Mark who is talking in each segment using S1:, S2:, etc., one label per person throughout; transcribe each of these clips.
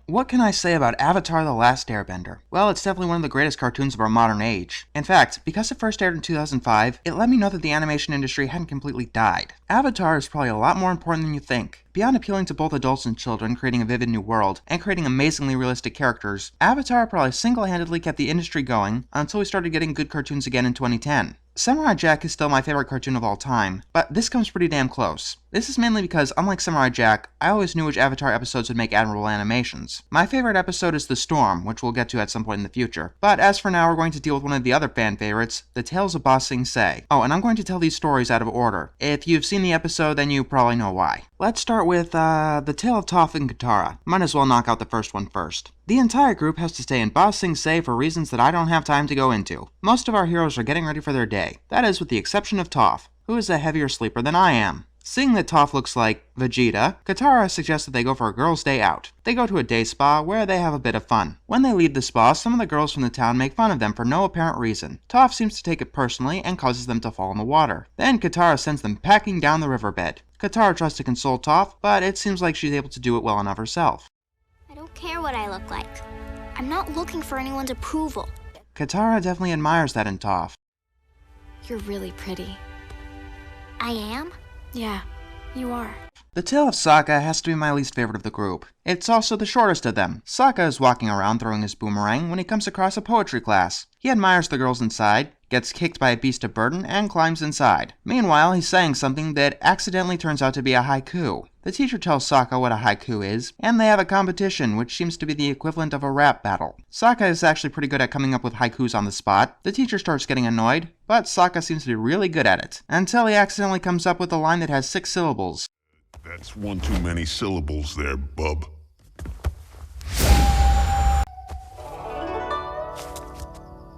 S1: What can I say about Avatar: The Last Airbender? Well, it's definitely one of the greatest cartoons of our modern age. In fact, because it first aired in 2005, it let me know that the animation industry hadn't completely died. Avatar is probably a lot more important than you think. Beyond appealing to both adults and children, creating a vivid new world, and creating amazingly realistic characters, Avatar probably single-handedly kept the industry going until we started getting good cartoons again in 2010. Samurai Jack is still my favorite cartoon of all time, but this comes pretty damn close. This is mainly because, unlike Samurai Jack, I always knew which Avatar episodes would make admirable animations. My favorite episode is The Storm, which we'll get to at some point in the future. But as for now, we're going to deal with one of the other fan favorites, The Tales of Ba Sing Se. Oh, and I'm going to tell these stories out of order. If you've seen the episode, then you probably know why. Let's start with, The Tale of Toph and Katara. Might as well knock out the first one first. The entire group has to stay in Ba Sing Se for reasons that I don't have time to go into. Most of our heroes are getting ready for their day. That is with the exception of Toph, who is a heavier sleeper than I am. Seeing that Toph looks like Vegeta, Katara suggests that they go for a girls' day out. They go to a day spa where they have a bit of fun. When they leave the spa, some of the girls from the town make fun of them for no apparent reason. Toph seems to take it personally and causes them to fall in the water. Then Katara sends them packing down the riverbed. Katara tries to console Toph, but it seems like she's able to do it well enough herself.
S2: I don't care what I look like. I'm not looking for anyone's approval.
S1: Katara definitely admires that in Toph.
S3: You're really pretty.
S2: I am?
S3: Yeah, you are.
S1: The tale of Sokka has to be my least favorite of the group. It's also the shortest of them. Sokka is walking around throwing his boomerang when he comes across a poetry class. He admires the girls inside, gets kicked by a beast of burden, and climbs inside. Meanwhile, he's saying something that accidentally turns out to be a haiku. The teacher tells Sokka what a haiku is, and they have a competition, which seems to be the equivalent of a rap battle. Sokka is actually pretty good at coming up with haikus on the spot. The teacher starts getting annoyed, but Sokka seems to be really good at it, until he accidentally comes up with a line that has 6 syllables.
S4: That's one too many syllables there, bub.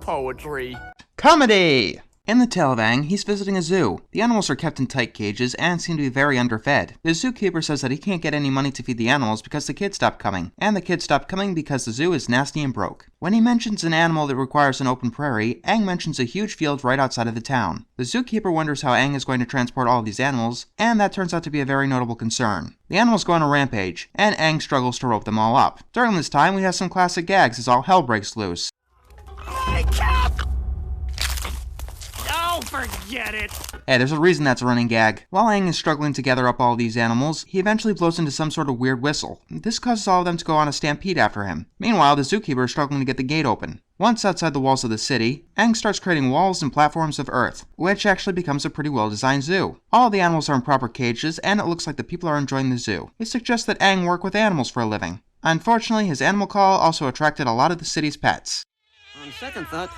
S5: Poetry.
S1: Comedy! In the tale of Aang, he's visiting a zoo. The animals are kept in tight cages and seem to be very underfed. The zookeeper says that he can't get any money to feed the animals because the kids stopped coming, and the kids stopped coming because the zoo is nasty and broke. When he mentions an animal that requires an open prairie, Aang mentions a huge field right outside of the town. The zookeeper wonders how Aang is going to transport all of these animals, and that turns out to be a very notable concern. The animals go on a rampage, and Aang struggles to rope them all up. During this time, we have some classic gags as all hell breaks loose.
S5: I can't! Oh, forget it!
S1: Hey, there's a reason that's a running gag. While Aang is struggling to gather up all these animals, he eventually blows into some sort of weird whistle. This causes all of them to go on a stampede after him. Meanwhile, the zookeeper is struggling to get the gate open. Once outside the walls of the city, Aang starts creating walls and platforms of earth, which actually becomes a pretty well-designed zoo. All the animals are in proper cages, and it looks like the people are enjoying the zoo. It suggests that Aang work with animals for a living. Unfortunately, his animal call also attracted a lot of the city's pets.
S6: On second thought,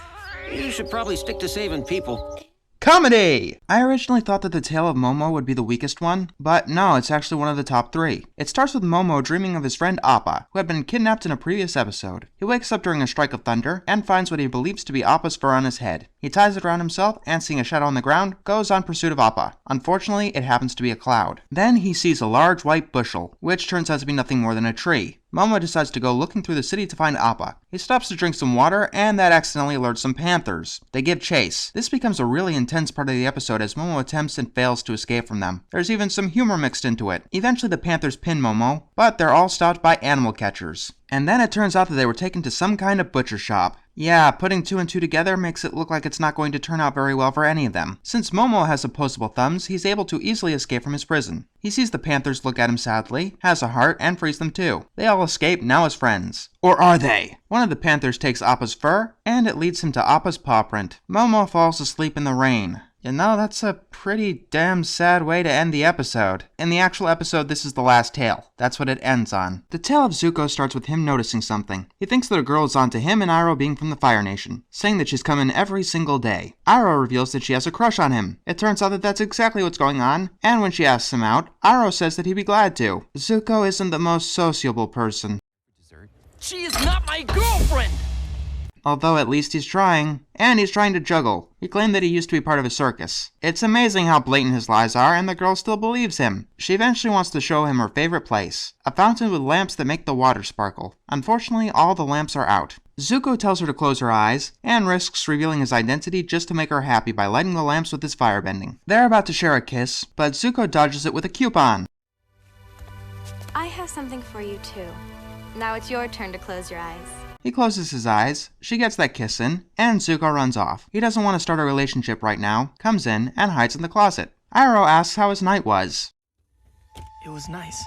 S6: you should probably stick to saving people.
S1: Comedy! I originally thought that the tale of Momo would be the weakest one, but no, it's actually one of the top 3. It starts with Momo dreaming of his friend Appa, who had been kidnapped in a previous episode. He wakes up during a strike of thunder, and finds what he believes to be Appa's fur on his head. He ties it around himself, and seeing a shadow on the ground, goes on pursuit of Appa. Unfortunately, it happens to be a cloud. Then he sees a large white bushel, which turns out to be nothing more than a tree. Momo decides to go looking through the city to find Appa. He stops to drink some water, and that accidentally alerts some panthers. They give chase. This becomes a really intense part of the episode as Momo attempts and fails to escape from them. There's even some humor mixed into it. Eventually the panthers pin Momo, but they're all stopped by animal catchers. And then it turns out that they were taken to some kind of butcher shop. Yeah, putting 2 and 2 together makes it look like it's not going to turn out very well for any of them. Since Momo has opposable thumbs, he's able to easily escape from his prison. He sees the panthers look at him sadly, has a heart, and frees them too. They all escape, now as friends. Or are they? One of the panthers takes Appa's fur, and it leads him to Appa's paw print. Momo falls asleep in the rain. You know, that's a pretty damn sad way to end the episode. In the actual episode, this is the last tale. That's what it ends on. The tale of Zuko starts with him noticing something. He thinks that a girl is onto him and Iroh being from the Fire Nation, saying that she's coming every single day. Iroh reveals that she has a crush on him. It turns out that that's exactly what's going on, and when she asks him out, Iroh says that he'd be glad to. Zuko isn't the most sociable person.
S5: She is not my girlfriend!
S1: Although at least he's trying. And he's trying to juggle. He claimed that he used to be part of a circus. It's amazing how blatant his lies are, and the girl still believes him. She eventually wants to show him her favorite place, a fountain with lamps that make the water sparkle. Unfortunately, all the lamps are out. Zuko tells her to close her eyes, and risks revealing his identity just to make her happy by lighting the lamps with his firebending. They're about to share a kiss, but Zuko dodges it with a coupon.
S3: I have something for you too. Now it's your turn to close your eyes.
S1: He closes his eyes, she gets that kiss in, and Zuko runs off. He doesn't want to start a relationship right now, comes in, and hides in the closet. Iroh asks how his night was.
S5: It was nice.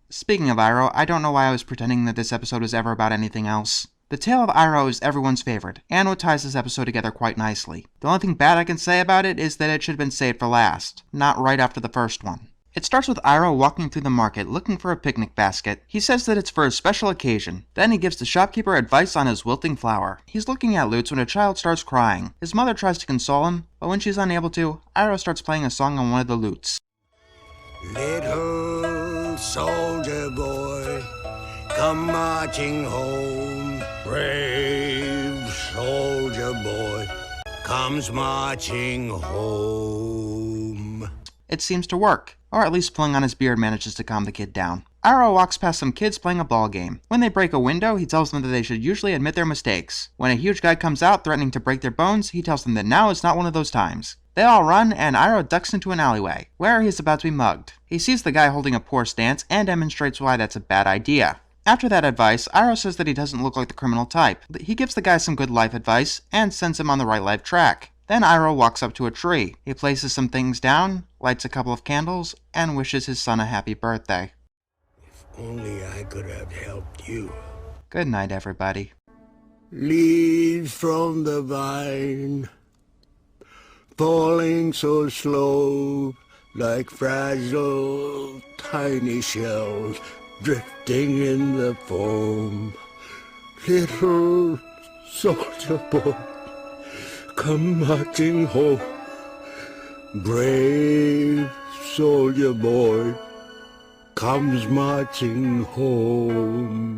S1: Speaking of Iroh, I don't know why I was pretending that this episode was ever about anything else. The tale of Iroh is everyone's favorite, and what ties this episode together quite nicely. The only thing bad I can say about it is that it should have been saved for last, not right after the first one. It starts with Iroh walking through the market looking for a picnic basket. He says that it's for a special occasion. Then he gives the shopkeeper advice on his wilting flower. He's looking at lutes when a child starts crying. His mother tries to console him, but when she's unable to, Iroh starts playing a song on one of the lutes.
S7: Little soldier boy, come marching home. Brave soldier boy, comes marching home.
S1: It seems to work, or at least pulling on his beard manages to calm the kid down. Iroh walks past some kids playing a ball game. When they break a window, he tells them that they should usually admit their mistakes. When a huge guy comes out threatening to break their bones, he tells them that now is not one of those times. They all run, and Iroh ducks into an alleyway, where he is about to be mugged. He sees the guy holding a poor stance and demonstrates why that's a bad idea. After that advice, Iroh says that he doesn't look like the criminal type. He gives the guy some good life advice and sends him on the right life track. Then Iroh walks up to a tree. He places some things down, lights a couple of candles, and wishes his son a happy birthday.
S7: If only I could have helped you.
S1: Good night, everybody.
S7: Leaves from the vine, falling so slow, like fragile tiny shells drifting in the foam. Little soldier boy, come marching home. Brave soldier boy comes marching home.